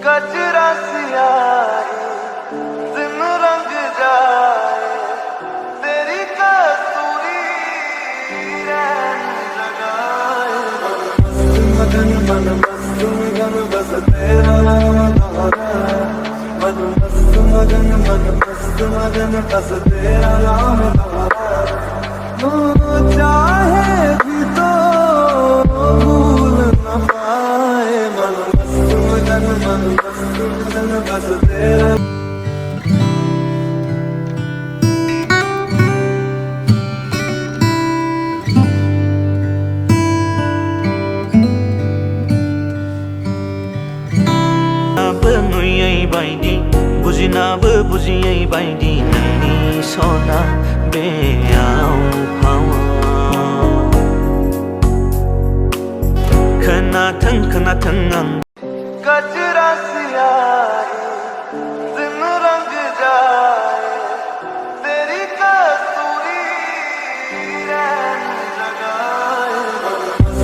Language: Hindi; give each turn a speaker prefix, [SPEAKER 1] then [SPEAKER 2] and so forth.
[SPEAKER 1] कचरा सियाही दिन रंग जाए तेरी कसूरी रैन लगाए। मगन मन मस्त मगन बस तेरा दोहरा मन मस्त मगन बस तेरा नाम दोहरा। चाहे भी तो भूल न पाए मन मस्त मगन बस तेरा।
[SPEAKER 2] बायदि बुजिनाबो बुजियै बायदि नोंनि सना बेयाव फावा। खोनाथों आं
[SPEAKER 1] कचरा सिया